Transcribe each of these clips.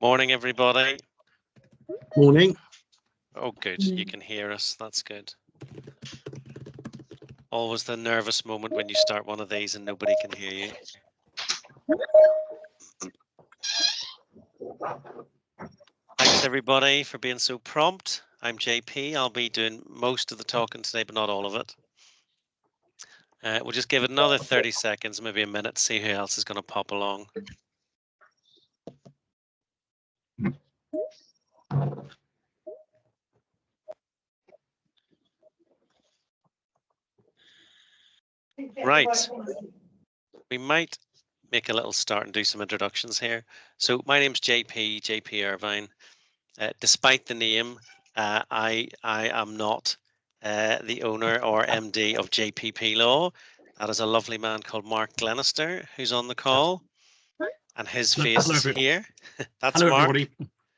Morning, everybody. Morning. Oh, good. You can hear us. That's good. Always the nervous moment when you start one of these and nobody can hear you. Thanks, everybody, for being so prompt. I'm JP. I'll be doing most of the talking today, but not all of it. We'll just give it another 30 seconds, maybe a minute, see who else is going to pop along. Right. We might make a little start and do some introductions here. So my name's JP Irvine. Despite the name, I am not the owner or MD of JPP Law. That is a lovely man called Mark Glenister who's on the call, and his face is here. That's Hello, Mark. everybody.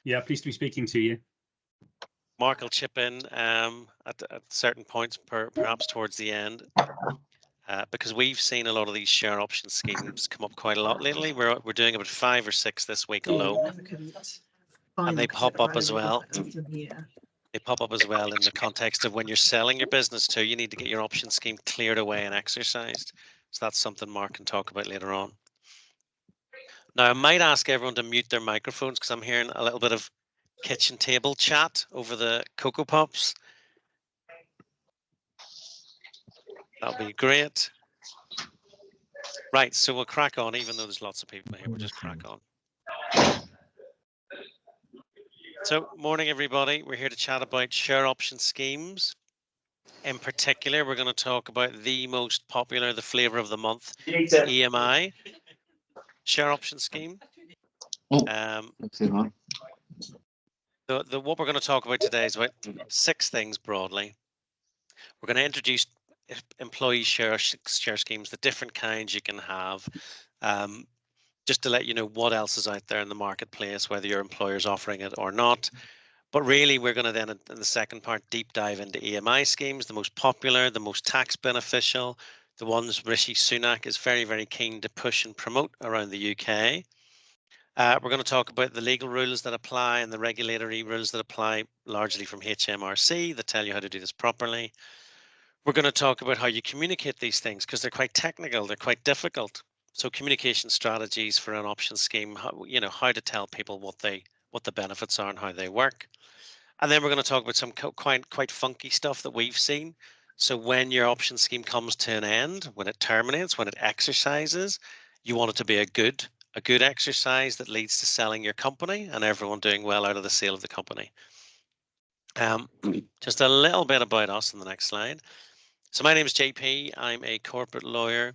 Yeah, pleased to be speaking to you. Mark will chip in at certain points, perhaps towards the end, because we've seen a lot of these share option schemes come up quite a lot lately. We're doing about 5 or 6 this week alone, and they pop up as well. They pop up as well in the context of when you're selling your business too. You need to get your option scheme cleared away and exercised. So that's something Mark can talk about later on. Now, I might ask everyone to mute their microphones because I'm hearing a little bit of kitchen table chat over the Cocoa Pops. That'll be great. Right, so we'll crack on, even though there's lots of people here, we'll just crack on. So, morning everybody. We're here to chat about share option schemes. In particular, we're going to talk about the most popular, the flavour of the month, the EMI share option scheme. What we're going to talk about today is about 6 things broadly. We're going to introduce employee share schemes, the different kinds you can have, just to let you know what else is out there in the marketplace, whether your employer's offering it or not. But really, we're going to then, in the second part, deep dive into EMI schemes, the most popular, the most tax beneficial, the ones Rishi Sunak is very, very keen to push and promote around the UK. We're going to talk about the legal rules that apply and the regulatory rules that apply largely from HMRC that tell you how to do this properly. We're going to talk about how you communicate these things because they're quite technical, they're quite difficult. So communication strategies for an option scheme, how to tell people what the benefits are and how they work. And then we're going to talk about some quite funky stuff that we've seen. So when your option scheme comes to an end, when it terminates, when it exercises, you want it to be a good exercise that leads to selling your company and everyone doing well out of the sale of the company. Just a little bit about us on the next slide. So my name is JP. I'm a corporate lawyer.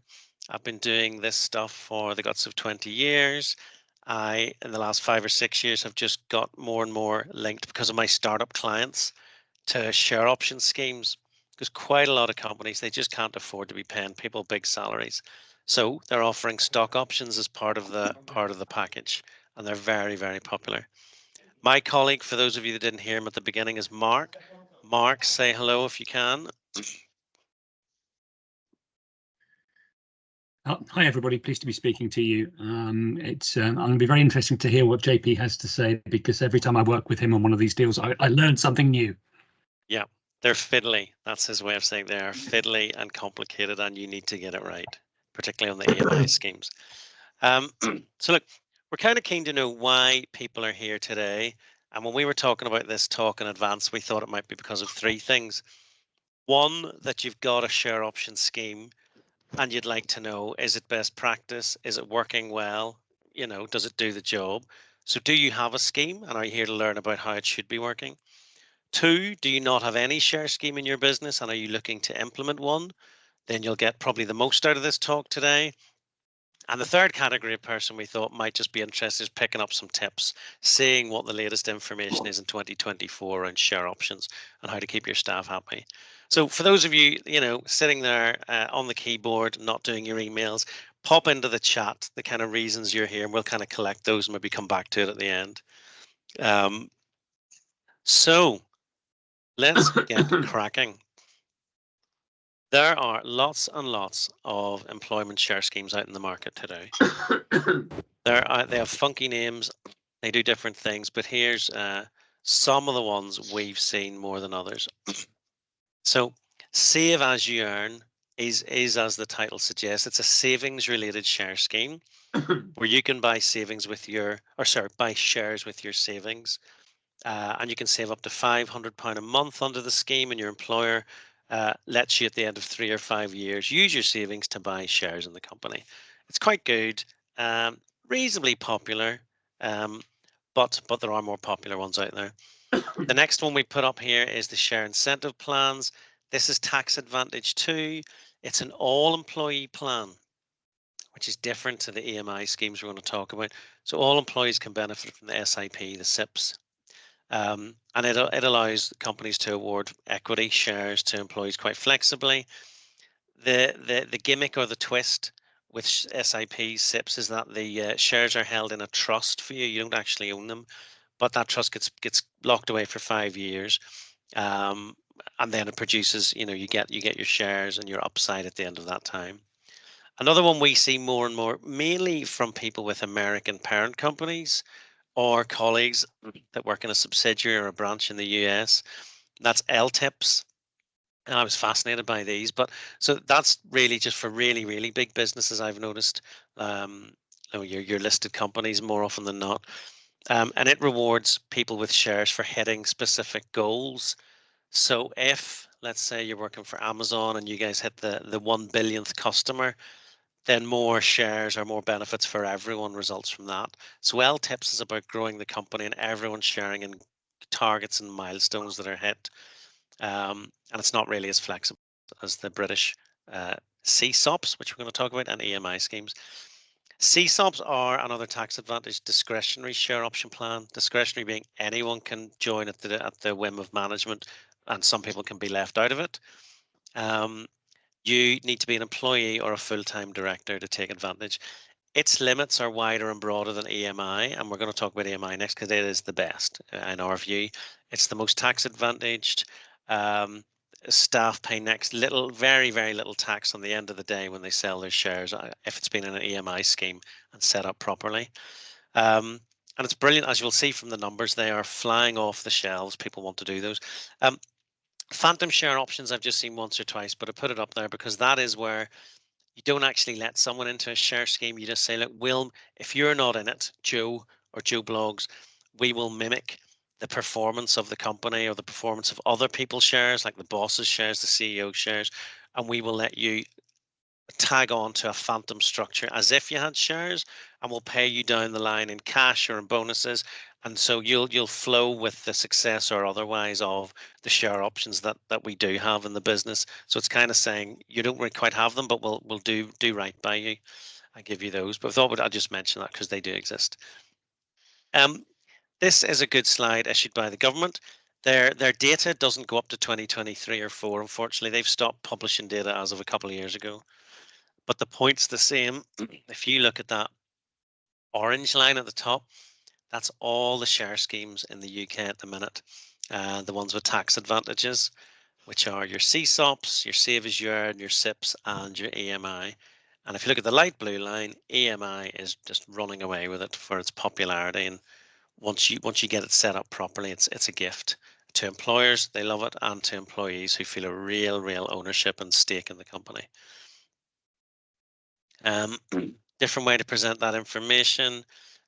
I've been doing this stuff for the guts of 20 years. I, in the last 5 or 6 years, have just got more and more linked because of my startup clients to share option schemes, because quite a lot of companies, they just can't afford to be paying people big salaries. So they're offering stock options as part of the package, and they're very, very popular. My colleague, for those of you that didn't hear him at the beginning, is Mark. Mark, say hello if you can. Hi, everybody. Pleased to be speaking to you. It's going to be very interesting to hear what JP has to say, because every time I work with him on one of these deals, I learn something new. Yeah, they're fiddly. That's his way of saying they are fiddly and complicated, and you need to get it right, particularly on the EMI schemes. So look, we're kind of keen to know why people are here today. And when we were talking about this talk in advance, we thought it might be because of 3 things. One, that you've got a share option scheme and you'd like to know, is it best practice? Is it working well? Does it do the job? So do you have a scheme and are you here to learn about how it should be working? 2, do you not have any share scheme in your business and are you looking to implement one? Then you'll get probably the most out of this talk today. And the third category of person we thought might just be interested is picking up some tips, seeing what the latest information is in 2024 around share options and how to keep your staff happy. So for those of you, sitting there on the keyboard, not doing your emails, pop into the chat the kind of reasons you're here, and we'll kind of collect those and maybe come back to it at the end. So let's get cracking. There are lots and lots of employment share schemes out in the market today. They have funky names. They do different things, but here's some of the ones we've seen more than others. So save as you earn is as the title suggests, it's a savings related share scheme where you can buy savings with your, or sorry, buy shares with your savings. And you can save up to £500 a month under the scheme, and your employer lets you at the end of 3 or 5 years use your savings to buy shares in the company. It's quite good, um, reasonably popular, um, but there are more popular ones out there. The next one we put up here is the share incentive plans. This is tax advantage too. It's an all employee plan, which is different to the EMI schemes we're going to talk about. So all employees can benefit from the SIP, the SIPs. And it allows companies to award equity shares to employees quite flexibly. The gimmick or the twist with SIPs, SIPs is that the shares are held in a trust for you. You don't actually own them, but that trust gets locked away for 5 years, um, and then it produces. You get your shares and your upside at the end of that time. Another one we see more and more, mainly from people with American parent companies or colleagues that work in a subsidiary or a branch in the US. That's LTIPs. And I was fascinated by these, but so that's really just for really, really big businesses. I've noticed, your listed companies more often than not, and it rewards people with shares for hitting specific goals. So if, let's say, you're working for Amazon and you guys hit the 1 billionth customer, then more shares or more benefits for everyone results from that. So LTIPs is about growing the company and everyone sharing in targets and milestones that are hit. And it's not really as flexible as the British CSOPs, which we're going to talk about, and EMI schemes. CSOPs are another tax advantage discretionary share option plan. Discretionary being anyone can join at the whim of management, and some people can be left out of it. Um, you need to be an employee or a full-time director to take advantage. Its limits are wider and broader than EMI, and we're going to talk about EMI next because it is the best in our view. It's the most tax advantaged. Um, Staff pay next little, very, very little tax on the end of the day when they sell their shares if it's been in an EMI scheme and set up properly. And it's brilliant, as you'll see from the numbers, they are flying off the shelves. People want to do those. Phantom share options I've just seen once or twice, but I put it up there because that is where you don't actually let someone into a share scheme. You just say, look, if you're not in it, Joe or Joe Blogs, we will mimic the performance of the company or the performance of other people's shares, like the boss's shares, the CEO shares, and we will let you tag on to a phantom structure as if you had shares, and we'll pay you down the line in cash or in bonuses. And so you'll flow with the success or otherwise of the share options that we do have in the business. So it's kind of saying you don't really quite have them, but we'll do right by you. I give you those. But I thought I'd just mention that because they do exist. Um, this is a good slide issued by the government. Their data doesn't go up to 2023 or 4. Unfortunately, they've stopped publishing data as of a couple of years ago. But the point's the same. If you look at that orange line at the top, that's all the share schemes in the UK at the minute. The ones with tax advantages, which are your CSOPs, your Save As You Earn, your SIPs, and your EMI. And if you look at the light blue line, EMI is just running away with it for its popularity. And once you get it set up properly, it's a gift to employers. They love it, and to employees who feel a real ownership and stake in the company. Different way to present that information,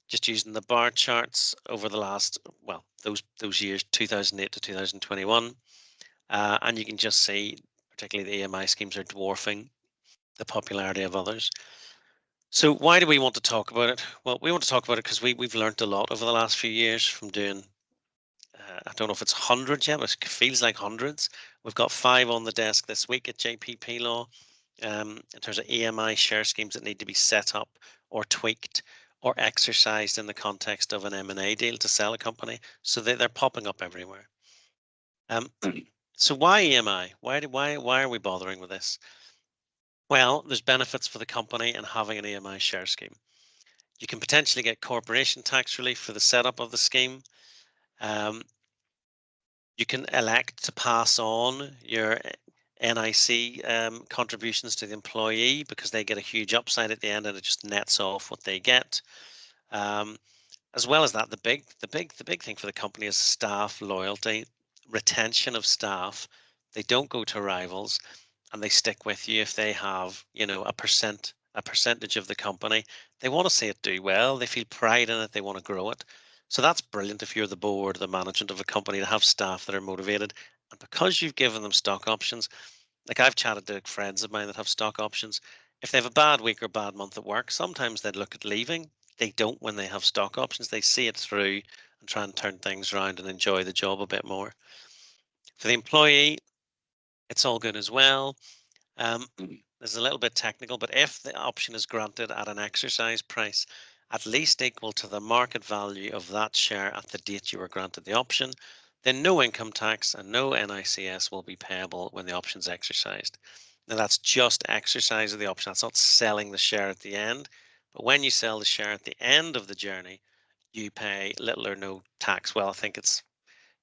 just using the bar charts over the last, well, those years, 2008 to 2021. And you can just see, particularly the EMI schemes are dwarfing the popularity of others. So why do we want to talk about it? Well, we want to talk about it because we've learned a lot over the last few years from doing, I don't know if it's hundreds yet, but it feels like hundreds. We've got 5 on the desk this week at JPP Law. In terms of EMI share schemes that need to be set up or tweaked or exercised in the context of an M&A deal to sell a company. So they're popping up everywhere. So why EMI? Why are we bothering with this? Well, there's benefits for the company in having an EMI share scheme. You can potentially get corporation tax relief for the setup of the scheme. Um, you can elect to pass on your NIC contributions to the employee because they get a huge upside at the end and it just nets off what they get. Um, As well as that, the big thing for the company is staff loyalty, retention of staff. They don't go to rivals, and they stick with you if they have, a percentage of the company. They want to see it do well. They feel pride in it. They want to grow it. So that's brilliant if you're the board, the management of a company, to have staff that are motivated. And because you've given them stock options, like I've chatted to friends of mine that have stock options. If they have a bad week or bad month at work, sometimes they'd look at leaving. They don't when they have stock options. They see it through and try and turn things around and enjoy the job a bit more. For the employee, it's all good as well. This is a little bit technical, but if the option is granted at an exercise price at least equal to the market value of that share at the date you were granted the option, then no income tax and no NICS will be payable when the option is exercised. Now, that's just exercise of the option. That's not selling the share at the end. But when you sell the share at the end of the journey, you pay little or no tax. Well, I think it's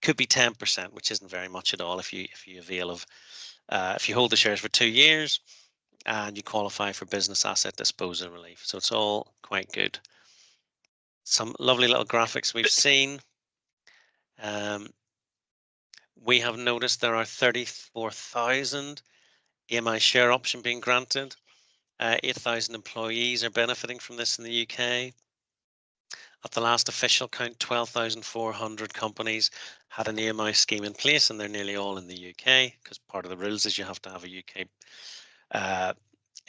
could be 10%, which isn't very much at all if you avail of if you hold the shares for 2 years and you qualify for business asset disposal relief. So it's all quite good. Some lovely little graphics we've seen. We have noticed there are 34,000 EMI share option being granted. 8,000 employees are benefiting from this in the UK. At the last official count, 12,400 companies had an EMI scheme in place, and they're nearly all in the UK, because part of the rules is you have to have a UK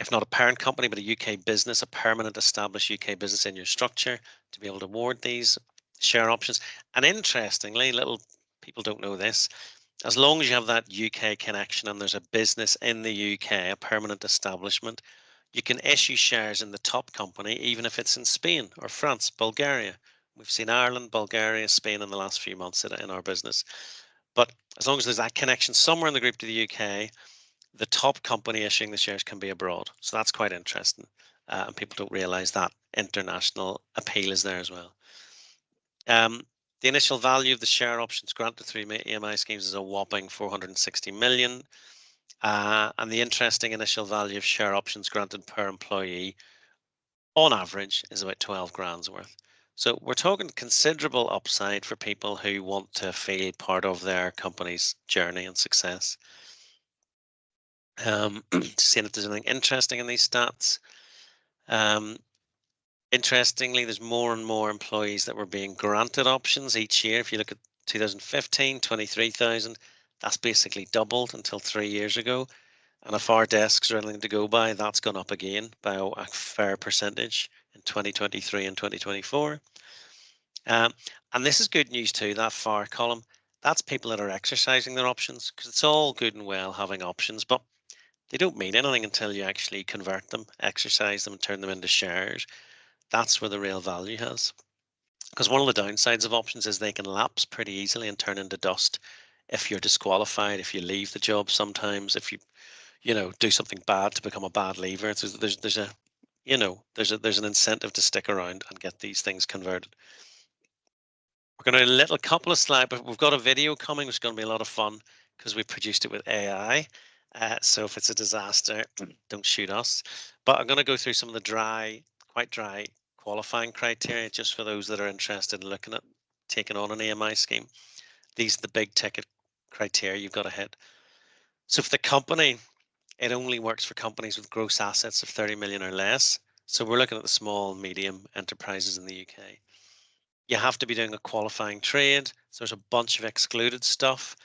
if not a parent company, but a UK business, a permanent established UK business in your structure to be able to award these share options. And interestingly, little people don't know this, as long as you have that UK connection and there's a business in the UK, a permanent establishment, you can issue shares in the top company, even if it's in Spain or France, Bulgaria. We've seen Ireland, Bulgaria, Spain in the last few months in our business. But as long as there's that connection somewhere in the group to the UK, the top company issuing the shares can be abroad. So that's quite interesting. And people don't realize that international appeal is there as well. The initial value of the share options granted through EMI schemes is a whopping 460 million. And the interesting initial value of share options granted per employee on average is about 12 grand's worth. So we're talking considerable upside for people who want to feel part of their company's journey and success. Seeing if there's anything interesting in these stats. Interestingly, there's more and more employees that were being granted options each year. If you look at 2015, 23,000, that's basically doubled until 3 years ago. And if our desks are anything to go by, that's gone up again by a fair percentage in 2023 and 2024. And this is good news too, that far column. That's people that are exercising their options, because it's all good and well having options, but they don't mean anything until you actually convert them, exercise them, and turn them into shares. That's where the real value has. Because one of the downsides of options is they can lapse pretty easily and turn into dust if you're disqualified, if you leave the job sometimes, if you do something bad to become a bad leaver. There's an incentive to stick around and get these things converted. We're going to do a little couple of slides, but we've got a video coming, which is going to be a lot of fun because we produced it with AI. So if it's a disaster, don't shoot us. But I'm going to go through some of the quite dry qualifying criteria just for those that are interested in looking at taking on an EMI scheme. These are the big ticket criteria you've got to hit. So for the company, it only works for companies with gross assets of 30 million or less. So we're looking at the small, medium enterprises in the UK. You have to be doing a qualifying trade. So there's a bunch of excluded stuff.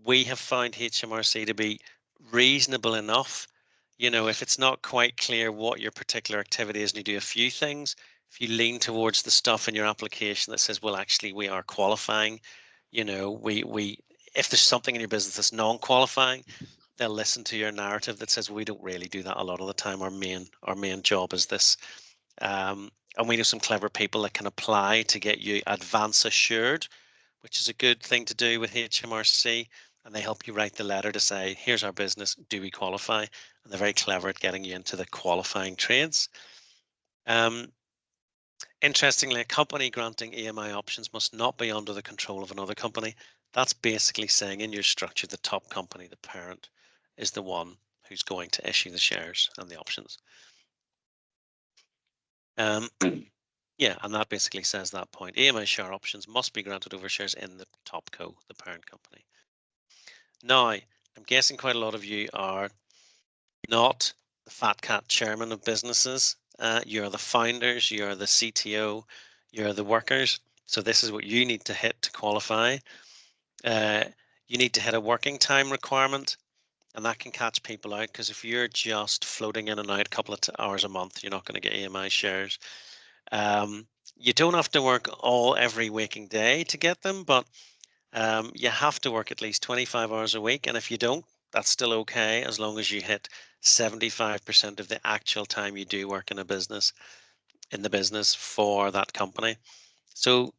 We have found HMRC to be reasonable enough. If it's not quite clear what your particular activity is and you do a few things, if you lean towards the stuff in your application that says, well, actually, we are qualifying, if there's something in your business that's non-qualifying, they'll listen to your narrative that says, we don't really do that a lot of the time. Our main job is this. And we know some clever people that can apply to get you advance assured, which is a good thing to do with HMRC. And they help you write the letter to say, here's our business, do we qualify? And they're very clever at getting you into the qualifying trades. Interestingly, a company granting EMI options must not be under the control of another company. That's basically saying in your structure, the top company, the parent, is the one who's going to issue the shares and the options. Yeah, and that basically says that point. EMI share options must be granted over shares in the top co, the parent company. Now, I'm guessing quite a lot of you are not the fat cat chairman of businesses. You're the founders, you're the CTO, you're the workers. So this is what you need to hit to qualify. Uh, you need to hit a working time requirement, and that can catch people out because if you're just floating in and out a couple of hours a month, you're not going to get EMI shares. You don't have to work every waking day to get them, but you have to work at least 25 hours a week. And if you don't, that's still okay as long as you hit 75% of the actual time you do work in the business for that company. So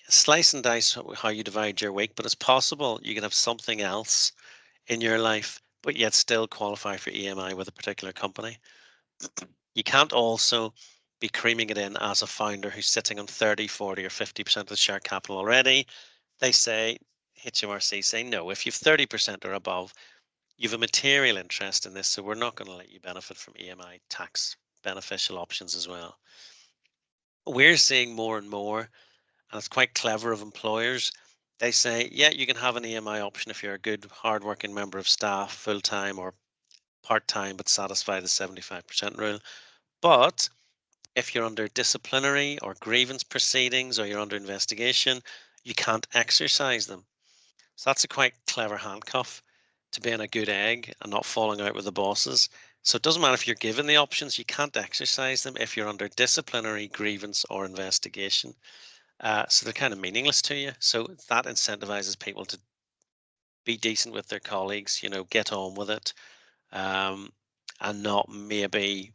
slice and dice how you divide your week, but it's possible you can have something else in your life, but yet still qualify for EMI with a particular company. You can't also be creaming it in as a founder who's sitting on 30, 40, or 50% of the share capital already. They say, HMRC say, no, if you've 30% or above, you've a material interest in this, so we're not going to let you benefit from EMI tax beneficial options as well. We're seeing more and more, and it's quite clever of employers. They say, yeah, you can have an EMI option if you're a good, hardworking member of staff, full time or part time, but satisfy the 75% rule. But if you're under disciplinary or grievance proceedings or you're under investigation, you can't exercise them. So that's a quite clever handcuff to being a good egg and not falling out with the bosses. So it doesn't matter if you're given the options, you can't exercise them if you're under disciplinary grievance or investigation. So they're kind of meaningless to you. So that incentivizes people to be decent with their colleagues, get on with it, um, and not maybe,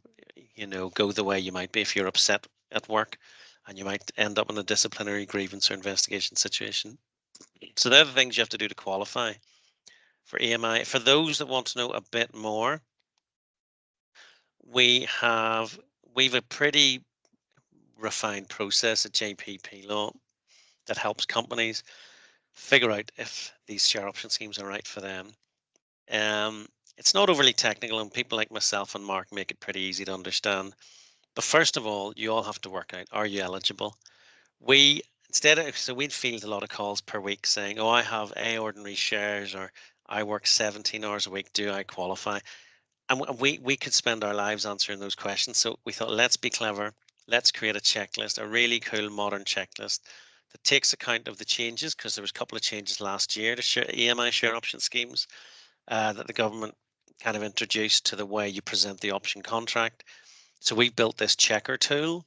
go the way you might be if you're upset at work and you might end up in a disciplinary grievance or investigation situation. So they're the things you have to do to qualify for EMI. For those that want to know a bit more, we have we've a pretty refined process at JPP Law that helps companies figure out if these share option schemes are right for them. Um, it's not overly technical, and people like myself and Mark make it pretty easy to understand. But first of all, you all have to work out, are you eligible? We we'd field a lot of calls per week saying, oh, I have A ordinary shares, or I work 17 hours a week. Do I qualify? And we could spend our lives answering those questions. So we thought, let's be clever. Let's create a checklist, a really cool modern checklist that takes account of the changes, because there was a couple of changes last year to EMI share option schemes that the government kind of introduced to the way you present the option contract. So we built this checker tool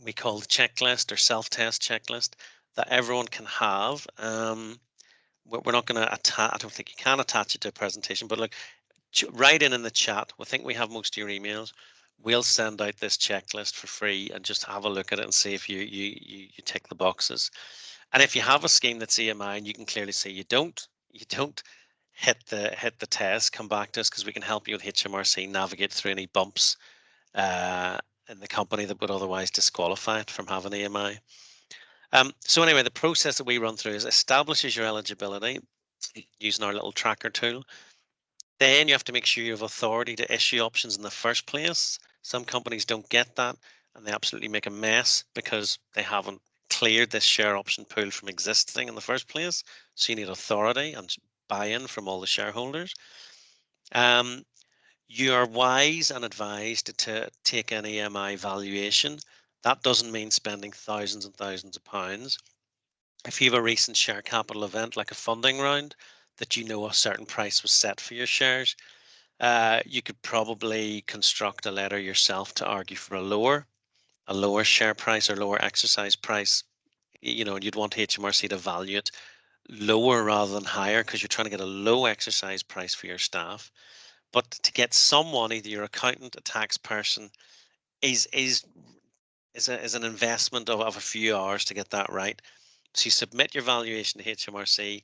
we call the checklist or self-test checklist that everyone can have. We're not going to attach, I don't think you can attach it to a presentation, but look, write in the chat. We think we have most of your emails. We'll send out this checklist for free and just have a look at it and see if you tick the boxes. And if you have a scheme that's EMI and you can clearly say you don't hit the test, come back to us because we can help you with HMRC navigate through any bumps uh, in the company that would otherwise disqualify it from having EMI. So anyway, the process that we run through is establishes your eligibility using our little tracker tool. Then you have to make sure you have authority to issue options in the first place. Some companies don't get that and they absolutely make a mess because they haven't cleared this share option pool from existing in the first place. So you need authority and buy-in from all the shareholders. Um, you are wise and advised to take an EMI valuation. That doesn't mean spending thousands and thousands of pounds. If you have a recent share capital event like a funding round that you know a certain price was set for your shares, you could probably construct a letter yourself to argue for a lower share price or lower exercise price. And you'd want HMRC to value it lower rather than higher because you're trying to get a low exercise price for your staff. But to get someone, either your accountant, a tax person, is an investment of a few hours to get that right. So you submit your valuation to HMRC.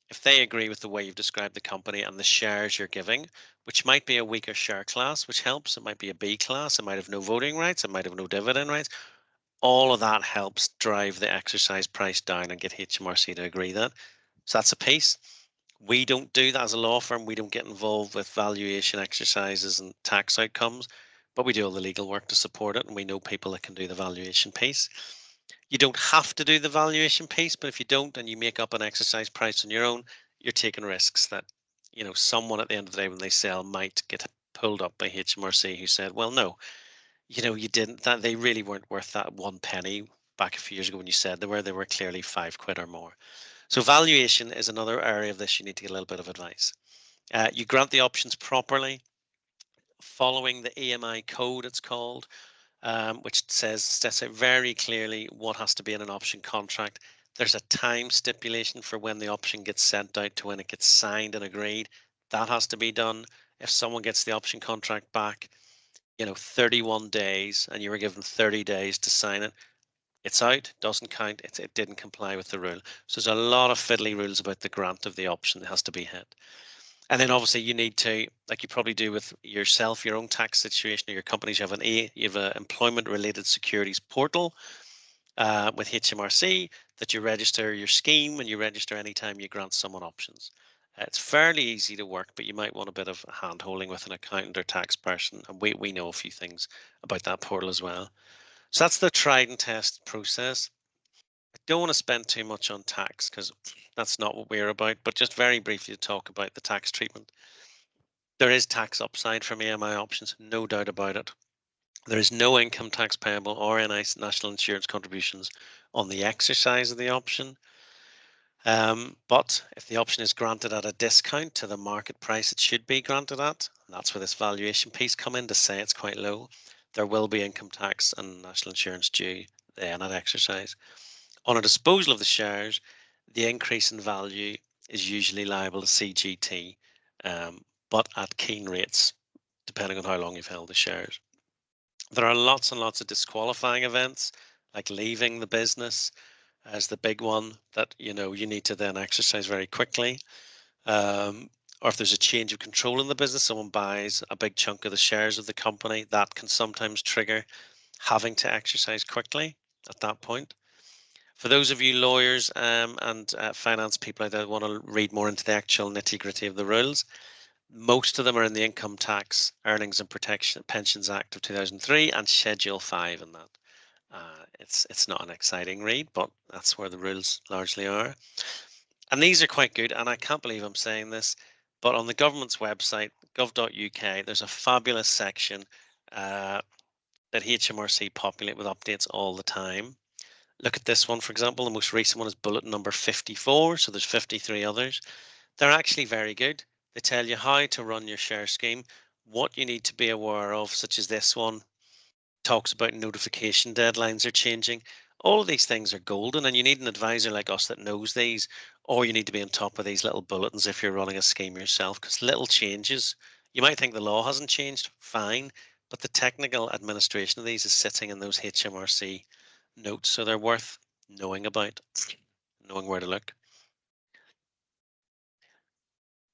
If they agree with the way you've described the company and the shares you're giving, which might be a weaker share class, which helps. It might be a B class. It might have no voting rights. It might have no dividend rights. All of that helps drive the exercise price down and get HMRC to agree that. So that's a piece. We don't do that as a law firm. We don't get involved with valuation exercises and tax outcomes. but we do all the legal work to support it, and we know people that can do the valuation piece. You don't have to do the valuation piece, but if you don't and you make up an exercise price on your own, you're taking risks that, someone at the end of the day when they sell might get pulled up by HMRC who said, well, no, you didn't, that they really weren't worth that 1 penny back a few years ago when you said they were clearly £5 or more. So valuation is another area of this you need to get a little bit of advice. You grant the options properly, following the EMI code, it's called, which sets out very clearly what has to be in an option contract. There's a time stipulation for when the option gets sent out to when it gets signed and agreed. That has to be done. If someone gets the option contract back, 31 days, and you were given 30 days to sign it, it's out, doesn't count, it didn't comply with the rule. So there's a lot of fiddly rules about the grant of the option that has to be hit. And then obviously you need to, like you probably do with yourself, your own tax situation or your companies, you have an employment related securities portal with HMRC that you register your scheme and you register anytime you grant someone options. It's fairly easy to work, but you might want a bit of hand holding with an accountant or tax person. And we know a few things about that portal as well. So that's the tried and tested process. I don't want to spend too much on tax because that's not what we're about, but just very briefly to talk about the tax treatment. There is tax upside from EMI options, no doubt about it. There is no income tax payable or any national insurance contributions on the exercise of the option. But if the option is granted at a discount to the market price it should be granted at, and that's where this valuation piece come in to say it's quite low, there will be income tax and national insurance due then at exercise. On a disposal of the shares, the increase in value is usually liable to CGT, but at keen rates, depending on how long you've held the shares. There are lots and lots of disqualifying events, like leaving the business as the big one that you need to then exercise very quickly. Or if there's a change of control in the business, someone buys a big chunk of the shares of the company, that can sometimes trigger having to exercise quickly at that point. For those of you lawyers and finance people that want to read more into the actual nitty gritty of the rules, most of them are in the Income Tax, Earnings and Protection Pensions Act of 2003 and Schedule 5 in that. It's not an exciting read, but that's where the rules largely are. And these are quite good, and I can't believe I'm saying this, but on the government's website, gov.uk, there's a fabulous section that HMRC populate with updates all the time. Look at this one, for example. The most recent one is bulletin number 54, so there's 53 others. They're actually very good. They tell you how to run your share scheme, what you need to be aware of, such as this one talks about notification deadlines are changing. All of these things are golden, and you need an advisor like us that knows these, or you need to be on top of these little bulletins if you're running a scheme yourself, because little changes, you might think the law hasn't changed, fine, but the technical administration of these is sitting in those HMRC notes, so they're worth knowing about, knowing where to look.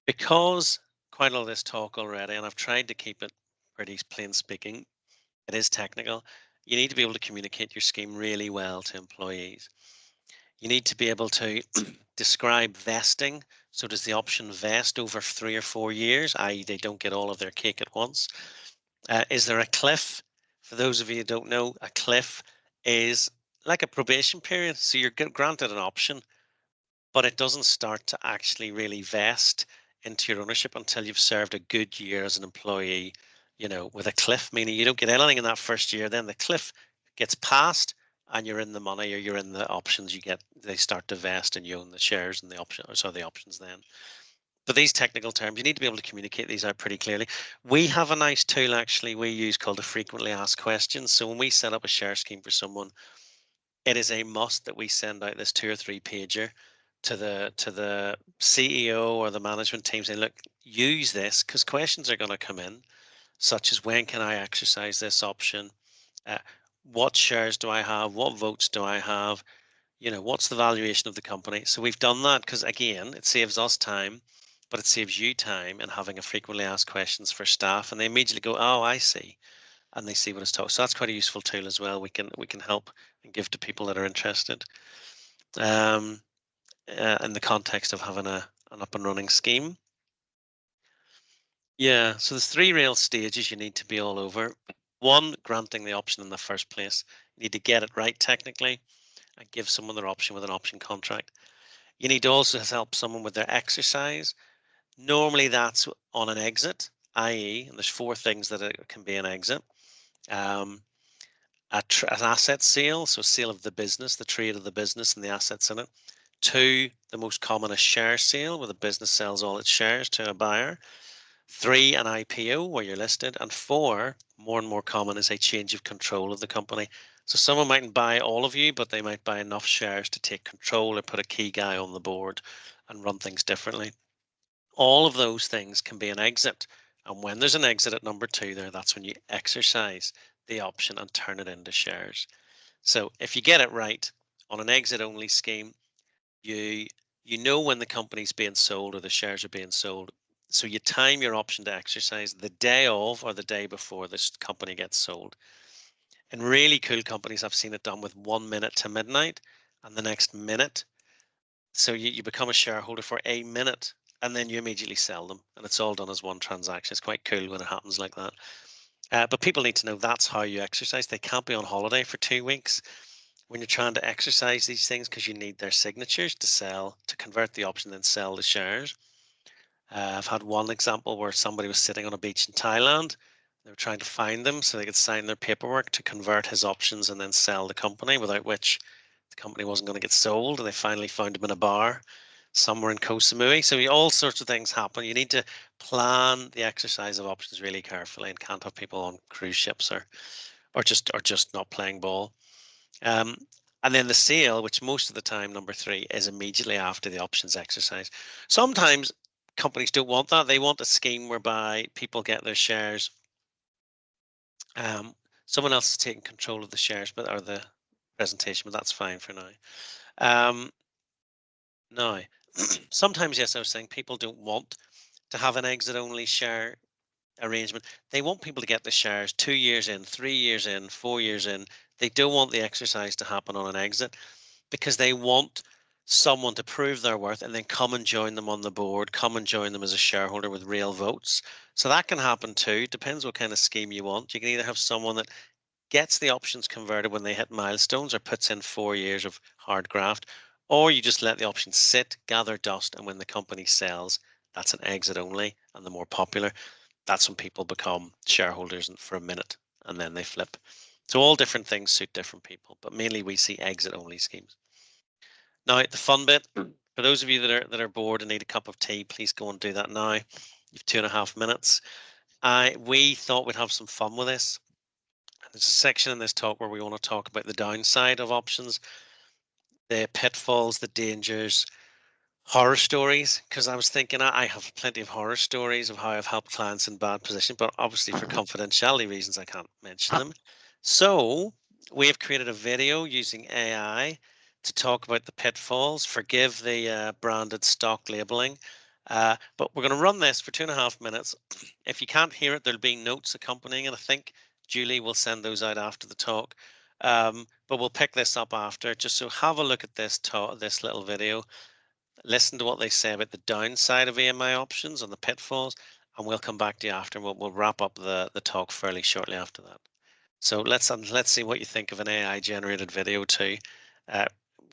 Because quite a lot of this talk already, and I've tried to keep it pretty plain speaking, it is technical. You need to be able to communicate your scheme really well to employees. You need to be able to describe vesting. So does the option vest over 3 or 4 years, i.e. they don't get all of their cake at once? Is there a cliff? For those of you who don't know, a cliff is like a probation period. So you're granted an option, but it doesn't start to actually really vest into your ownership until you've served a good year as an employee, with a cliff, meaning you don't get anything in that first year, then the cliff gets passed and you're in the money or you're in the options, they start to vest and you own the shares and the options then. But these technical terms, you need to be able to communicate these out pretty clearly. We have a nice tool actually we use called a frequently asked questions. So when we set up a share scheme for someone, it is a must that we send out this 2 or 3 pager to the CEO or the management team saying, look, use this because questions are going to come in, such as when can I exercise this option? Uh, what shares do I have? What votes do I have? What's the valuation of the company? So we've done that because, again, it saves us time, but it saves you time in having a frequently asked questions for staff, and they immediately go, oh, I see, and they see what it's taught. So that's quite a useful tool as well. We can help and give to people that are interested. In the context of having an up and running scheme. Yeah, so there's 3 real stages you need to be all over. One, granting the option in the first place. You need to get it right technically and give someone their option with an option contract. You need to also help someone with their exercise. Normally that's on an exit, i.e., and there's 4 things that it can be an exit. An asset sale, so sale of the business, the trade of the business and the assets in it. 2, the most common, a share sale, where the business sells all its shares to a buyer. 3, an IPO, where you're listed. And 4, more and more common, is a change of control of the company. So someone mightn't buy all of you, but they might buy enough shares to take control or put a key guy on the board and run things differently. All of those things can be an exit. And when there's an exit at number 2 there, that's when you exercise the option and turn it into shares. So if you get it right on an exit only scheme, you know when the company's being sold or the shares are being sold. So you time your option to exercise the day of or the day before this company gets sold. In really cool companies, I've seen it done with 1 minute to midnight and the next minute. So you become a shareholder for a minute and then you immediately sell them. And it's all done as one transaction. It's quite cool when it happens like that. But people need to know that's how you exercise. They can't be on holiday for 2 weeks when you're trying to exercise these things, because you need their signatures to sell, to convert the option, then sell the shares. I've had one example where somebody was sitting on a beach in Thailand. They were trying to find them so they could sign their paperwork to convert his options and then sell the company, without which the company wasn't going to get sold. And they finally found him in a bar somewhere in Koh Samui. So all sorts of things happen. You need to plan the exercise of options really carefully, and can't have people on cruise ships or just not playing ball. And then the sale, which most of the time, number 3, is immediately after the options exercise. Sometimes companies don't want that. They want a scheme whereby people get their shares. Someone else is taking control of the shares, or the presentation, but that's fine for now. Now, sometimes, yes, I was saying people don't want to have an exit only share arrangement. They want people to get the shares 2 years in, 3 years in, 4 years in. They don't want the exercise to happen on an exit, because they want someone to prove their worth and then come and join them on the board, come and join them as a shareholder with real votes. So that can happen too. Depends what kind of scheme you want. You can either have someone that gets the options converted when they hit milestones or puts in 4 years of hard graft, or you just let the options sit, gather dust, and when the company sells, that's an exit only. And the more popular, that's when people become shareholders for a minute and then they flip. So all different things suit different people, but mainly we see exit only schemes. Now, the fun bit, for those of you that are bored and need a cup of tea, please go and do that now. You've 2.5 minutes. We thought we'd have some fun with this. There's a section in this talk where we want to talk about the downside of options, the pitfalls, the dangers, horror stories, because I was thinking I have plenty of horror stories of how I've helped clients in bad position, but obviously for confidentiality reasons I can't mention them. So we have created a video using AI to talk about the pitfalls. Forgive the branded stock labeling, but we're going to run this for 2.5 minutes. If you can't hear it, there'll be notes accompanying, and I think Julie will send those out after the talk. But we'll pick this up after. Just so have a look at this little video. Listen to what they say about the downside of AMI options and the pitfalls, and we'll come back to you after, and we'll wrap up the talk fairly shortly after that. So let's see what you think of an AI generated video too.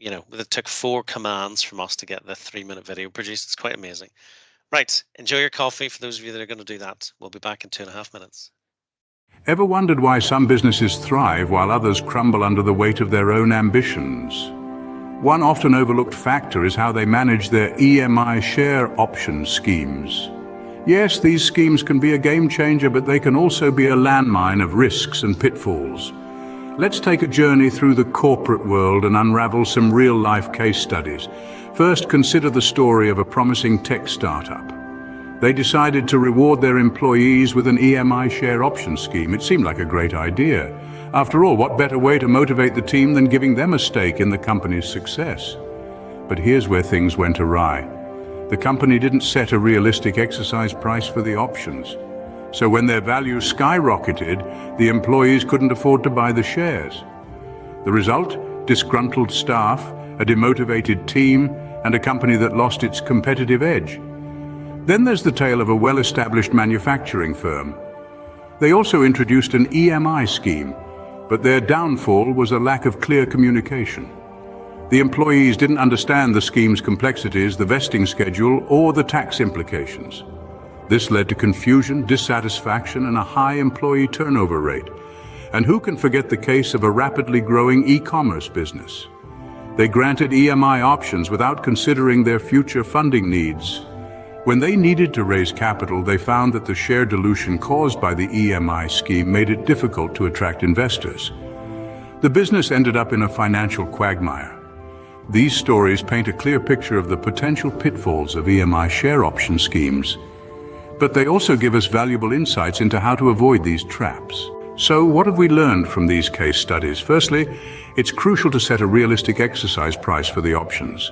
It took 4 commands from us to get the 3-minute video produced. It's quite amazing. Right, enjoy your coffee for those of you that are going to do that. We'll be back in 2.5 minutes. Ever wondered why some businesses thrive while others crumble under the weight of their own ambitions? One often overlooked factor is how they manage their EMI share option schemes. Yes, these schemes can be a game changer, but they can also be a landmine of risks and pitfalls. Let's take a journey through the corporate world and unravel some real-life case studies. First, consider the story of a promising tech startup. They decided to reward their employees with an EMI share option scheme. It seemed like a great idea. After all, what better way to motivate the team than giving them a stake in the company's success? But here's where things went awry. The company didn't set a realistic exercise price for the options. So when their value skyrocketed, the employees couldn't afford to buy the shares. The result? Disgruntled staff, a demotivated team, and a company that lost its competitive edge. Then there's the tale of a well-established manufacturing firm. They also introduced an EMI scheme, but their downfall was a lack of clear communication. The employees didn't understand the scheme's complexities, the vesting schedule, or the tax implications. This led to confusion, dissatisfaction, and a high employee turnover rate. And who can forget the case of a rapidly growing e-commerce business? They granted EMI options without considering their future funding needs. When they needed to raise capital, they found that the share dilution caused by the EMI scheme made it difficult to attract investors. The business ended up in a financial quagmire. These stories paint a clear picture of the potential pitfalls of EMI share option schemes. But they also give us valuable insights into how to avoid these traps. So what have we learned from these case studies? Firstly, it's crucial to set a realistic exercise price for the options.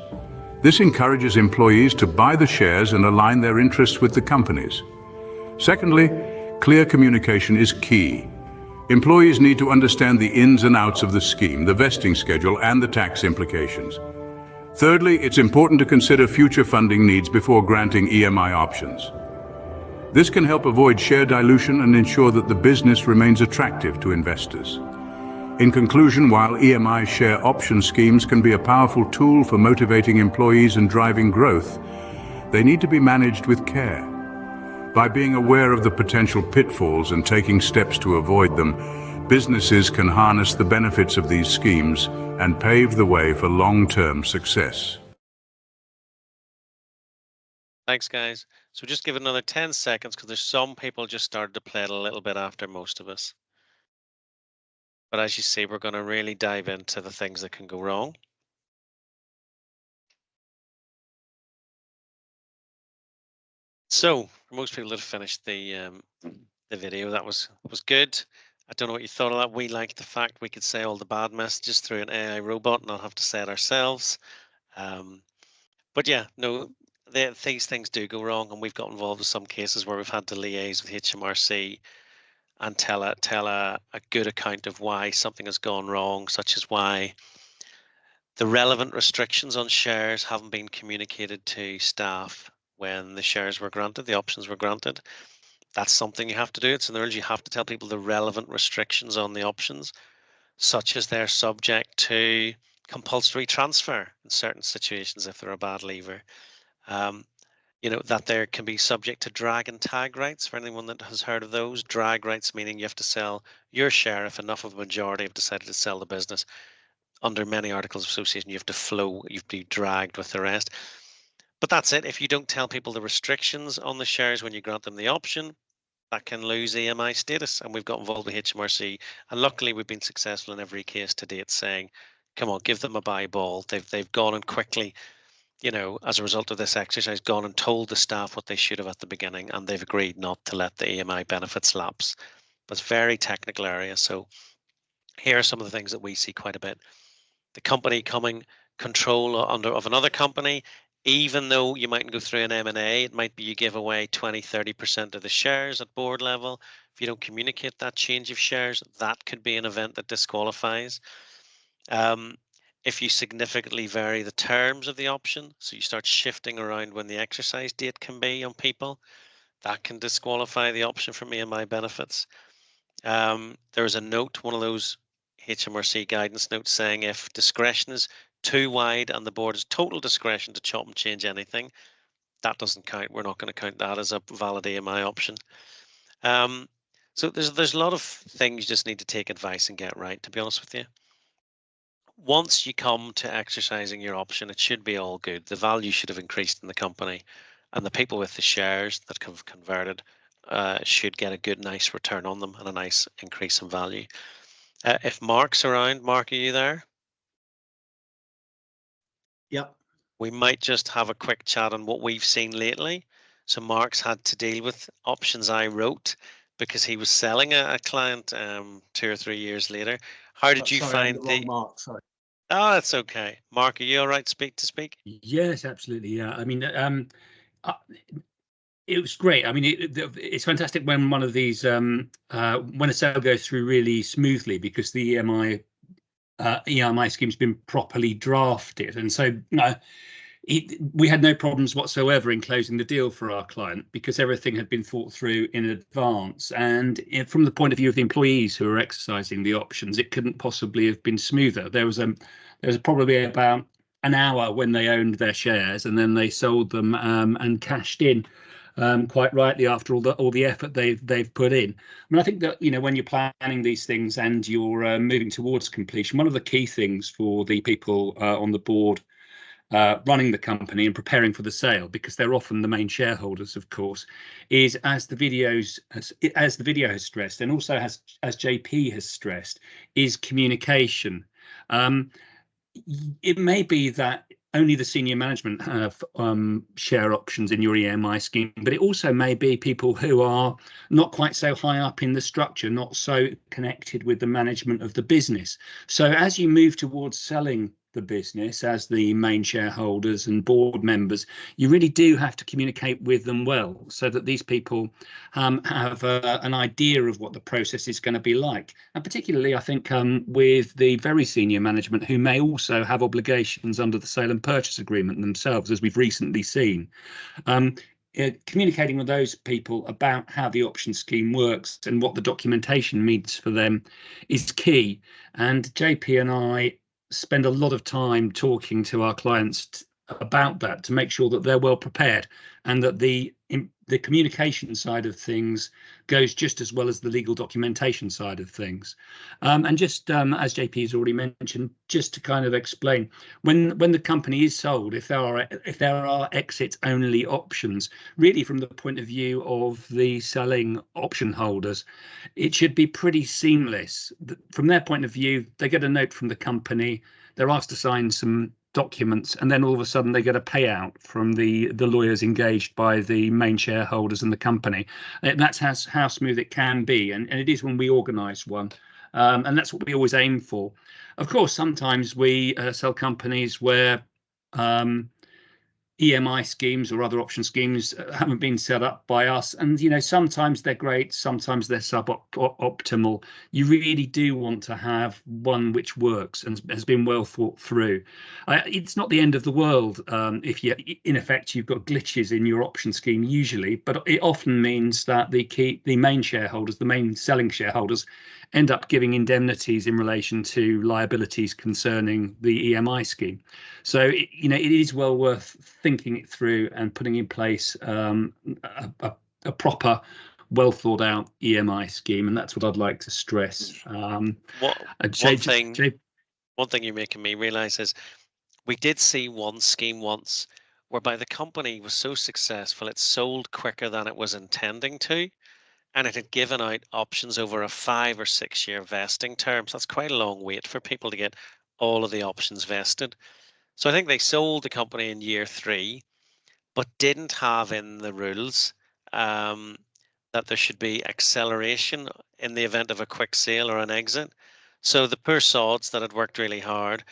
This encourages employees to buy the shares and align their interests with the company's. Secondly, clear communication is key. Employees need to understand the ins and outs of the scheme, the vesting schedule, and the tax implications. Thirdly, it's important to consider future funding needs before granting EMI options. This can help avoid share dilution and ensure that the business remains attractive to investors. In conclusion, while EMI share option schemes can be a powerful tool for motivating employees and driving growth, they need to be managed with care. By being aware of the potential pitfalls and taking steps to avoid them, businesses can harness the benefits of these schemes and pave the way for long-term success. Thanks, guys. So just give it another 10 seconds because there's some people just started to play it a little bit after most of us. But as you see, we're going to really dive into the things that can go wrong. So for most people that have finished the video, that was good. I don't know what you thought of that. We liked the fact we could say all the bad messages through an AI robot and not have to say it ourselves. But yeah, no, these things do go wrong, and we've got involved with some cases where we've had to liaise with HMRC and tell a good account of why something has gone wrong, such as why the relevant restrictions on shares haven't been communicated to staff when the shares were granted, the options were granted. That's something you have to do. It's in the rules. You have to tell people the relevant restrictions on the options, such as they're subject to compulsory transfer in certain situations if they're a bad leaver. You know, that there can be subject to drag and tag rights. For anyone that has heard of those, drag rights meaning you have to sell your share if enough of a majority have decided to sell the business. Under many articles of association, you have to flow, you have to be dragged with the rest. But that's it. If you don't tell people the restrictions on the shares when you grant them the option, that can lose EMI status. And we've got involved with HMRC, and luckily we've been successful in every case to date, saying, come on, give them a buy ball. They've gone and quickly, you know, as a result of this exercise, gone and told the staff what they should have at the beginning, and they've agreed not to let the EMI benefits lapse. But it's very technical area. So here are some of the things that we see quite a bit. The company coming control of another company, even though you mightn't go through an M&A, it might be you give away 20-30% of the shares at board level. If you don't communicate that change of shares, that could be an event that disqualifies. If you significantly vary the terms of the option, so you start shifting around when the exercise date can be on people, that can disqualify the option from EMI benefits. There is a note, one of those HMRC guidance notes, saying if discretion is too wide and the board has total discretion to chop and change anything, that doesn't count. We're not going to count that as a valid EMI option. So there's a lot of things you just need to take advice and get right, to be honest with you. Once you come to exercising your option, it should be all good. The value should have increased in the company, and the people with the shares that have converted should get a good, nice return on them and a nice increase in value. If Mark's around, Mark, are you there? Yep. We might just have a quick chat on what we've seen lately. So Mark's had to deal with options I wrote because he was selling a client 2 or 3 years later. How did you find the wrong Mark? Sorry. Oh, that's okay. Mark, are you all right to speak? Yes, absolutely. Yeah. I mean, it was great. I mean, it's fantastic when one of these, when a sale goes through really smoothly because the EMI scheme's been properly drafted. And so we had no problems whatsoever in closing the deal for our client because everything had been thought through in advance. And from the point of view of the employees who were exercising the options, it couldn't possibly have been smoother. There was probably about an hour when they owned their shares, and then they sold them and cashed in. Quite rightly, after all the effort they've put in. I mean, I think that when you're planning these things and you're moving towards completion, one of the key things for the people on the board running the company and preparing for the sale, because they're often the main shareholders, of course, is as the video has stressed, and also as JP has stressed, is communication. It may be that only the senior management have share options in your EMI scheme, but it also may be people who are not quite so high up in the structure, not so connected with the management of the business. So as you move towards selling the business as the main shareholders and board members, you really do have to communicate with them well, so that these people have an idea of what the process is going to be like. And particularly, I think, with the very senior management, who may also have obligations under the sale and purchase agreement themselves, as we've recently seen. Communicating with those people about how the option scheme works and what the documentation means for them is key. And JP and I spend a lot of time talking to our clients about that, to make sure that they're well prepared and that the communication side of things goes just as well as the legal documentation side of things. And just as JP has already mentioned, just to kind of explain, when the company is sold, if there are exit only options, really from the point of view of the selling option holders, it should be pretty seamless. From their point of view, they get a note from the company, they're asked to sign some documents, and then all of a sudden they get a payout from the lawyers engaged by the main shareholders and the company. That's how smooth it can be, and it is when we organise one, and that's what we always aim for. Of course, sometimes we sell companies where EMI schemes or other option schemes haven't been set up by us, and sometimes they're great, sometimes they're suboptimal. You really do want to have one which works and has been well thought through. It's not the end of the world if in effect you've got glitches in your option scheme usually, but it often means that the main shareholders, the main selling shareholders, end up giving indemnities in relation to liabilities concerning the EMI scheme. So it is well worth thinking it through and putting in place a proper, well thought out EMI scheme, and that's what I'd like to stress. One thing you're making me realise is we did see one scheme once whereby the company was so successful it sold quicker than it was intending to, and it had given out options over a 5 or 6 year vesting term. So that's quite a long wait for people to get all of the options vested. So I think they sold the company in year 3, but didn't have in the rules that there should be acceleration in the event of a quick sale or an exit. So the poor sods that had worked really hard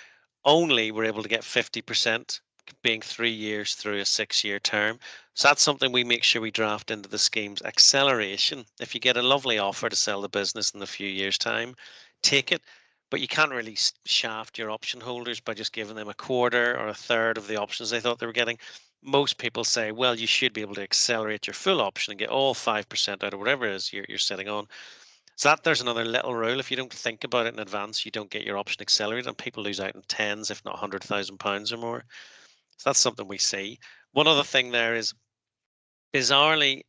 only were able to get 50%, being 3 years through a 6 year term. So that's something we make sure we draft into the schemes. Acceleration. If you get a lovely offer to sell the business in a few years' time, take it. But you can't really shaft your option holders by just giving them a quarter or a third of the options they thought they were getting. Most people say, well, you should be able to accelerate your full option and get all 5% out of whatever it is you're sitting on. So there's another little rule. If you don't think about it in advance, you don't get your option accelerated, and people lose out in tens, if not £100,000 or more. So that's something we see. One other thing there is, bizarrely,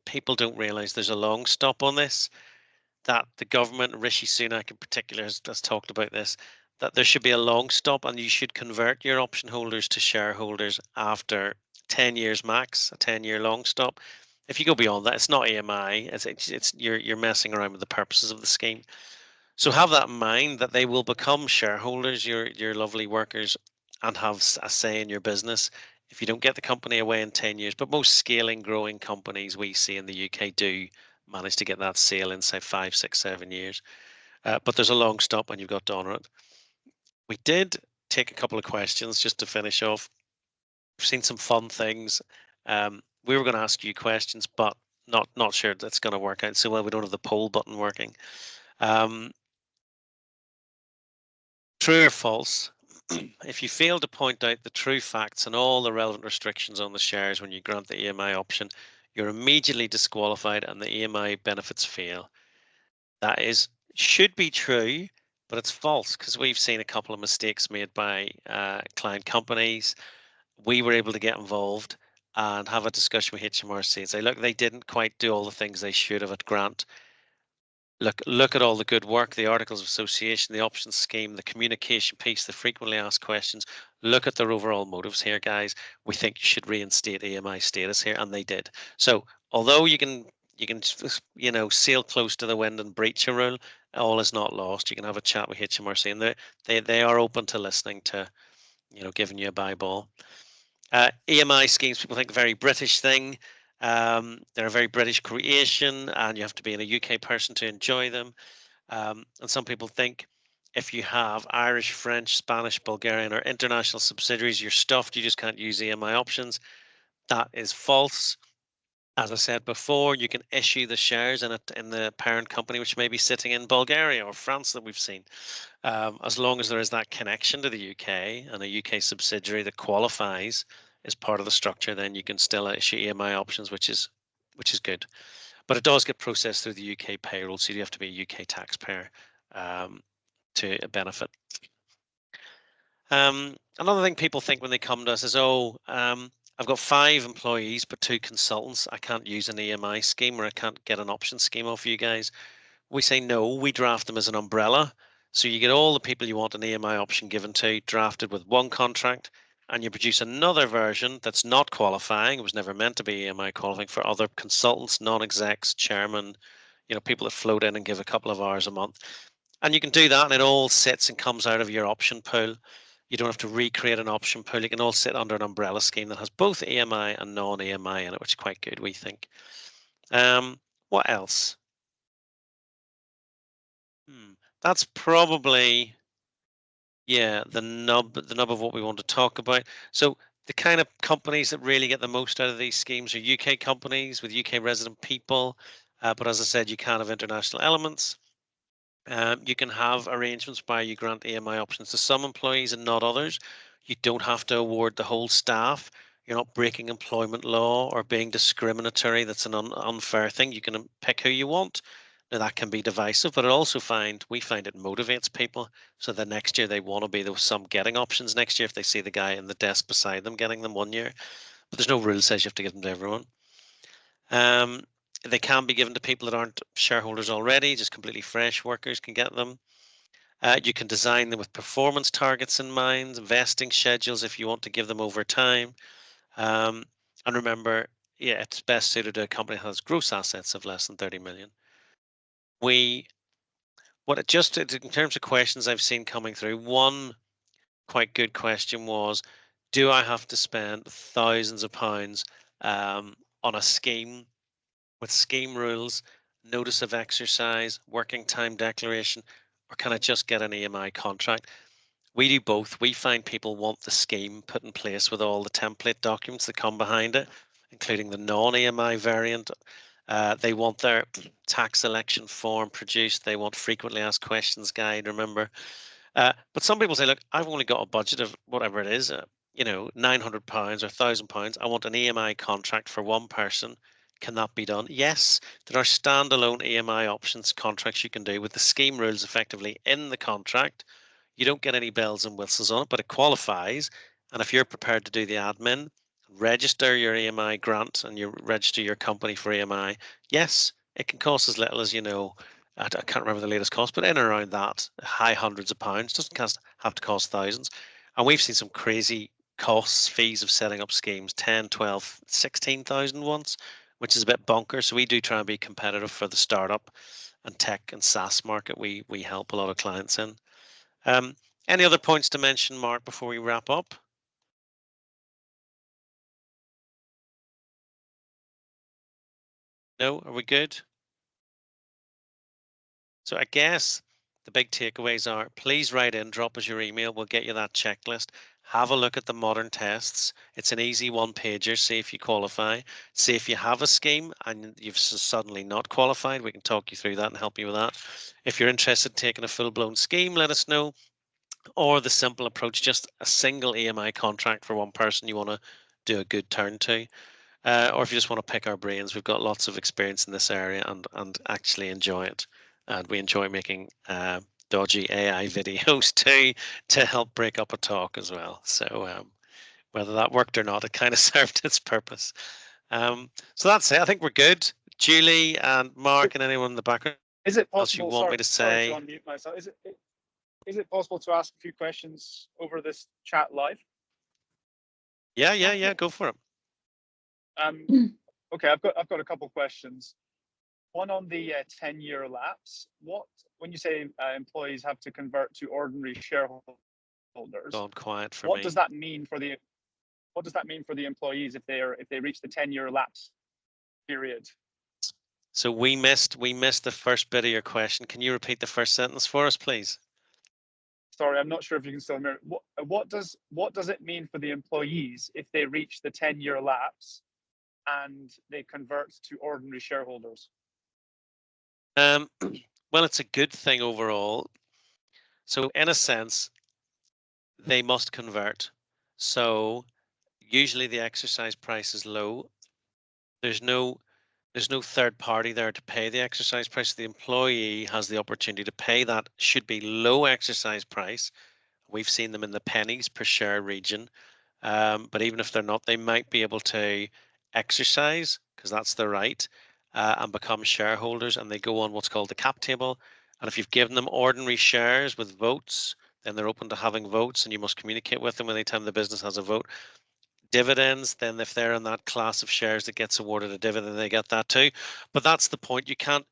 people don't realise there's a long stop on this, that the government, Rishi Sunak in particular, has talked about this, that there should be a long stop and you should convert your option holders to shareholders after 10 years max, a 10-year long stop. If you go beyond that, it's not EMI, it's you're messing around with the purposes of the scheme. So have that in mind, that they will become shareholders, your lovely workers, and have a say in your business if you don't get the company away in 10 years. But most scaling, growing companies we see in the UK do manage to get that sale in, say, 5, 6, 7 years. But there's a long stop and you've got to honour it. We did take a couple of questions just to finish off. We've seen some fun things. We were going to ask you questions, but not sure that's going to work out so well. We don't have the poll button working. True or false, if you fail to point out the true facts and all the relevant restrictions on the shares when you grant the EMI option, you're immediately disqualified and the EMI benefits fail. That should be true, but it's false because we've seen a couple of mistakes made by client companies. We were able to get involved and have a discussion with HMRC and say, look, they didn't quite do all the things they should have at grant. Look at all the good work, the articles of association, the options scheme, the communication piece, the frequently asked questions. Look at their overall motives here, guys. We think you should reinstate EMI status here, and they did. So although you can sail close to the wind and breach a rule, all is not lost. You can have a chat with HMRC, and they are open to listening to, giving you a bye ball. EMI schemes, people think a very British thing. They're a very British creation, and you have to be a UK person to enjoy them. And some people think if you have Irish, French, Spanish, Bulgarian, or international subsidiaries, you're stuffed. You just can't use EMI options. That is false. As I said before, you can issue the shares in the parent company, which may be sitting in Bulgaria or France that we've seen. As long as there is that connection to the UK and a UK subsidiary that qualifies as part of the structure, then you can still issue EMI options, which is good. But it does get processed through the UK payroll, so you have to be a UK taxpayer to benefit. Another thing people think when they come to us is, I've got 5 employees but 2 consultants. I can't use an EMI scheme, or I can't get an option scheme off you guys. We say no, we draft them as an umbrella. So you get all the people you want an EMI option given to, drafted with one contract, and you produce another version that's not qualifying. It was never meant to be EMI qualifying for other consultants, non-execs, chairman, people that float in and give a couple of hours a month. And you can do that, and it all sits and comes out of your option pool. You don't have to recreate an option pool. You can all sit under an umbrella scheme that has both EMI and non-EMI in it, which is quite good, we think. What else? That's probably, the nub of what we want to talk about. So the kind of companies that really get the most out of these schemes are UK companies with UK resident people. But as I said, you can have international elements. You can have arrangements where you grant EMI options to some employees and not others. You don't have to award the whole staff. You're not breaking employment law or being discriminatory. That's an unfair thing. You can pick who you want. Now that can be divisive, but we find it motivates people. So the next year they want to be some getting options next year if they see the guy in the desk beside them getting them one year. But there's no rule that says you have to give them to everyone. They can be given to people that aren't shareholders already, just completely fresh workers can get them. You can design them with performance targets in mind, vesting schedules if you want to give them over time. And remember, it's best suited to a company that has gross assets of less than 30 million. In terms of questions I've seen coming through, one quite good question was, do I have to spend thousands of pounds on a scheme with scheme rules, notice of exercise, working time declaration, or can I just get an EMI contract? We do both. We find people want the scheme put in place with all the template documents that come behind it, including the non-EMI variant. They want their tax election form produced. They want frequently asked questions guide, remember. But some people say, look, I've only got a budget of whatever it is, £900 or £1,000. I want an EMI contract for one person. Can that be done? Yes, there are standalone EMI options contracts you can do with the scheme rules effectively in the contract. You don't get any bells and whistles on it, but it qualifies. And if you're prepared to do the admin, register your EMI grant and you register your company for EMI, yes, it can cost as little as, I can't remember the latest cost, but in and around that, high hundreds of pounds. Doesn't have to cost thousands. And we've seen some crazy costs, fees of setting up schemes, 10, 12, 16,000 once, which is a bit bonkers. So we do try and be competitive for the startup and tech and SaaS market we help a lot of clients in. Any other points to mention, Mark, before we wrap up? No, are we good? So I guess the big takeaways are, please write in, drop us your email. We'll get you that checklist. Have a look at the modern tests. It's an easy one-pager. See if you qualify. See if you have a scheme and you've suddenly not qualified. We can talk you through that and help you with that. If you're interested in taking a full-blown scheme, let us know. or the simple approach, just a single EMI contract for one person you want to do a good turn to. Or if you just want to pick our brains, we've got lots of experience in this area and actually enjoy it. And we enjoy making dodgy AI videos to help break up a talk as well. So whether that worked or not, it kind of served its purpose. So that's it. I think we're good. Julie and Mark and anyone in the background. Is it else you possible? want me to say? Sorry to unmute myself. Is it possible to ask a few questions over this chat live? Yeah. Go for it. Okay, I've got a couple questions. One on the 10-year lapse. When you say employees have to convert to ordinary shareholders, Gone quiet for what me. does that mean for the employees if they reach the 10-year lapse period? So we missed the first bit of your question. Can you repeat the first sentence for us, please? Sorry, I'm not sure if you can still hear. What does it mean for the employees if they reach the 10-year lapse and they convert to ordinary shareholders? Well, it's a good thing overall. So in a sense, they must convert. So usually the exercise price is low. There's no third party there to pay the exercise price. The employee has the opportunity to pay that should be low exercise price. We've seen them in the pennies per share region. But even if they're not, they might be able to exercise because that's their right and become shareholders, and they go on what's called the cap table. And if you've given them ordinary shares with votes, then they're open to having votes, and you must communicate with them anytime the business has a vote. Dividends, then if they're in that class of shares that gets awarded a dividend, they get that too. But that's the point. You can't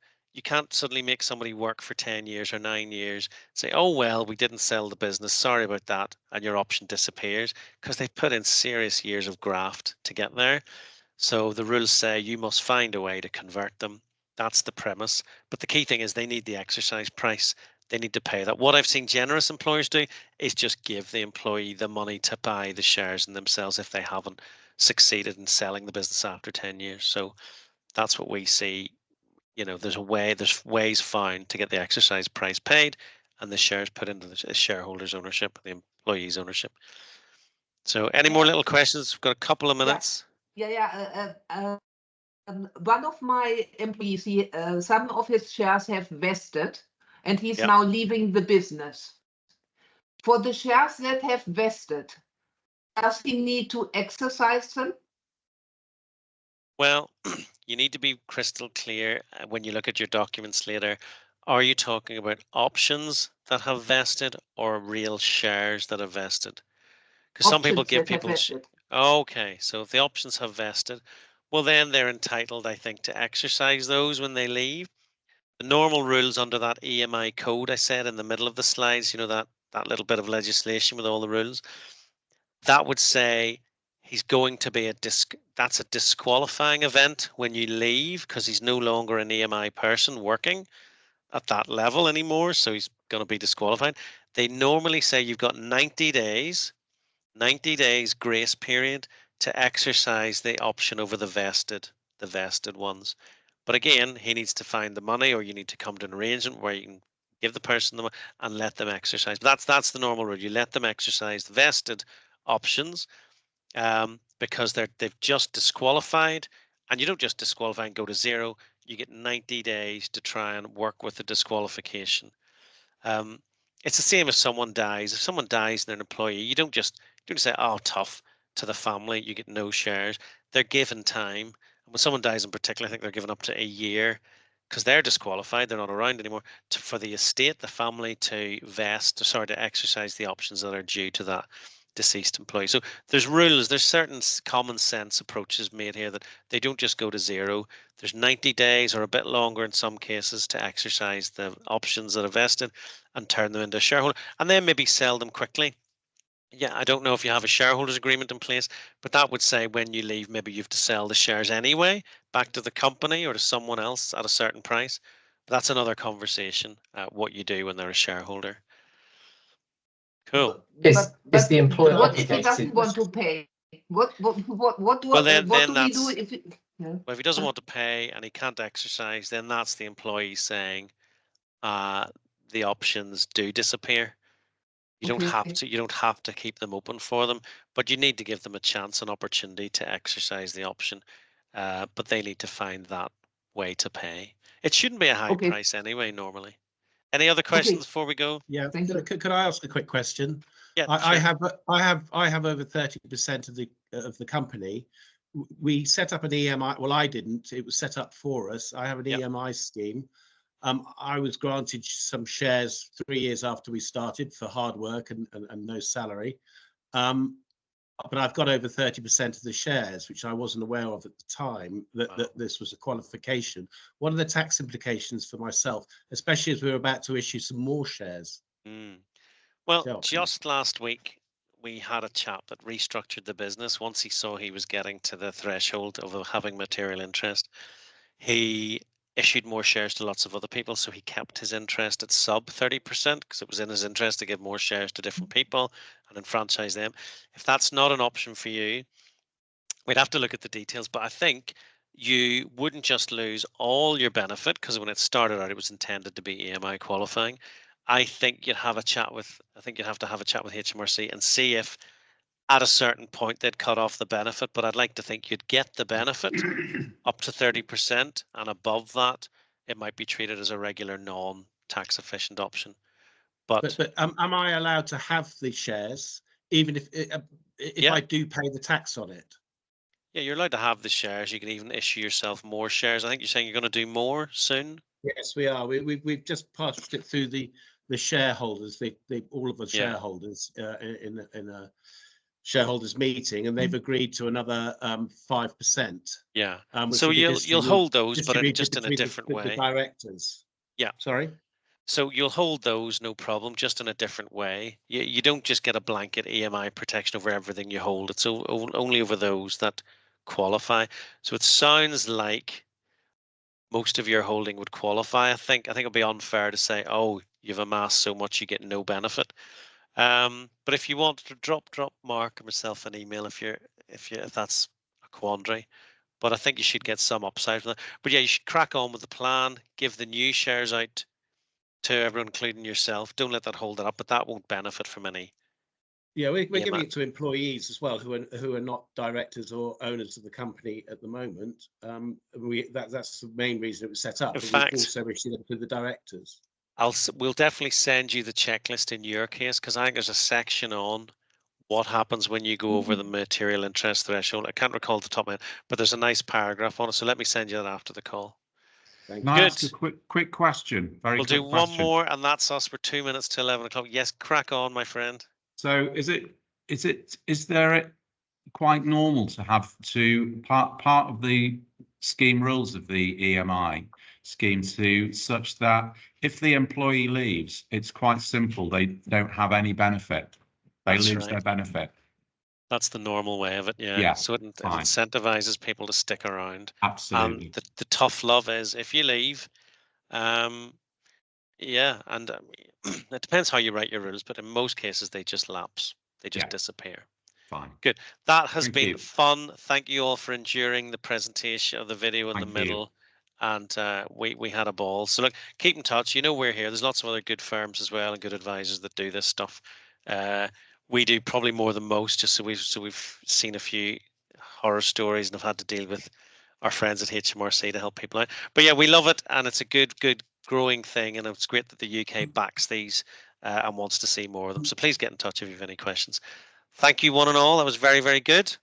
suddenly make somebody work for 10 years or 9 years, say, oh, well, we didn't sell the business, sorry about that, and your option disappears, because they've put in serious years of graft to get there. So the rules say you must find a way to convert them. That's the premise. But the key thing is they need the exercise price. They need to pay that. What I've seen generous employers do is just give the employee the money to buy the shares in themselves if they haven't succeeded in selling the business after 10 years. So that's what we see. There's ways found to get the exercise price paid and the shares put into the shareholders' ownership, the employees' ownership. So any more little questions? We've got a couple of minutes. One of my employees, some of his shares have vested, and he's Yep. now leaving the business. For the shares that have vested, does he need to exercise them? Well, you need to be crystal clear when you look at your documents later. Are you talking about options that have vested or real shares that have vested? Because some people give people. Okay, so if the options have vested, well, then they're entitled, I think, to exercise those when they leave. The normal rules under that EMI code I said in the middle of the slides, that little bit of legislation with all the rules, that would say he's going to be that's a disqualifying event when you leave because he's no longer an EMI person working at that level anymore, so he's going to be disqualified. They normally say you've got 90 days grace period to exercise the option over the vested ones. But again, he needs to find the money, or you need to come to an arrangement where you can give the person the money and let them exercise. But that's the normal rule. You let them exercise the vested options because they've just disqualified, and you don't just disqualify and go to zero. You get 90 days to try and work with the disqualification. It's the same as someone dies. If someone dies and they're an employee, you don't just say, oh, tough to the family, you get no shares. They're given time. And when someone dies in particular, I think they're given up to a year because they're disqualified, they're not around anymore, for the estate, the family to to exercise the options that are due to that deceased employee. So there's rules, there's certain common sense approaches made here that they don't just go to zero. There's 90 days or a bit longer in some cases to exercise the options that are vested and turn them into a shareholder, and then maybe sell them quickly. Yeah, I don't know if you have a shareholders agreement in place, but that would say when you leave, maybe you have to sell the shares anyway back to the company or to someone else at a certain price. But that's another conversation, what you do when they're a shareholder. Cool. Is the employer What if he doesn't want to pay? What do we do if it, well, if he doesn't want to pay and he can't exercise, then that's the employee saying the options do disappear. You don't Okay. have to keep them open for them, but you need to give them a chance, an opportunity to exercise the option. But they need to find that way to pay. It shouldn't be a high Okay. price anyway, normally. Any other questions before we go? Yeah. Thank you. Could I ask a quick question? Yeah, I sure. have over 30% of the company. We set up an EMI. Well, I didn't. It was set up for us. I have an Yep. EMI scheme. I was granted some shares 3 years after we started for hard work and no salary. But I've got over 30% of the shares, which I wasn't aware of at the time, that this was a qualification. What are the tax implications for myself, especially as we're about to issue some more shares? Well, Tell me. just last week, we had a chap that restructured the business. Once he saw he was getting to the threshold of having material interest, he issued more shares to lots of other people. So he kept his interest at sub 30% because it was in his interest to give more shares to different people and enfranchise them. If that's not an option for you, we'd have to look at the details. But I think you wouldn't just lose all your benefit, because when it started out, it was intended to be EMI qualifying. I think you'd have to have a chat with HMRC and see if at a certain point they'd cut off the benefit. But I'd like to think you'd get the benefit up to 30%, and above that, it might be treated as a regular non-tax efficient option. But am I allowed to have the shares even if Yeah. I do pay the tax on it? yeah, you're allowed to have the shares. You can even issue yourself more shares. I think you're saying you're going to do more soon. Yes, we are. We've just passed it through the shareholders, all of the Yeah. shareholders in a shareholders meeting, and they've agreed to another 5%. Yeah. Which So will be you'll hold those, but distributed just in a between different the way. directors. Yeah. Sorry. So you'll hold those, no problem, just in a different way. You don't just get a blanket EMI protection over everything you hold. It's only over those that qualify. So it sounds like most of your holding would qualify. I think it'd be unfair to say, oh, you've amassed so much you get no benefit. But if you want to drop Mark or myself an email if that's a quandary. But I think you should get some upside from that. But yeah, you should crack on with the plan. Give the new shares out to everyone, including yourself. Don't let that hold it up. But that won't benefit from any. Yeah, we're Yeah, giving Matt. it to employees as well who are not directors or owners of the company at the moment. That's the main reason it was set up. In But fact, we've also issued it to the directors. we'll definitely send you the checklist in your case, because I think there's a section on what happens when you go over the material interest threshold. I can't recall the top of my head, but there's a nice paragraph on it. So let me send you that after the call. Thank Can I you. ask a quick question? Very We'll quick do one question. more, and that's us. We're 2 minutes to 11 o'clock. Yes, crack on, my friend. So is there quite normal to have part of the scheme rules of the EMI scheme to such that if the employee leaves, it's quite simple. They don't have any benefit. They That's lose right. their benefit. That's the normal way of it. Yeah. Yeah, So it fine. incentivizes people to stick around. Absolutely. And the tough love is if you leave, yeah, and it depends how you write your rules, but in most cases they just lapse. They just Yeah. disappear. Fine. Good. That has Thank been you. fun. Thank you all for enduring the presentation of the video in the Thank you. middle. And we had a ball. So look, keep in touch. You know we're here. There's lots of other good firms as well and good advisors that do this stuff. We do probably more than most, just so we've seen a few horror stories and have had to deal with our friends at HMRC to help people out. But yeah, we love it, and it's a good growing thing, and it's great that the UK backs these and wants to see more of them. So please get in touch if you have any questions. Thank you, one and all. That was very, very good.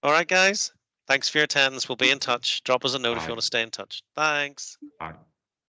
All right, guys. Thanks for your attendance. We'll be in touch. Drop us a note if you Bye. want to stay in touch. Thanks. Bye.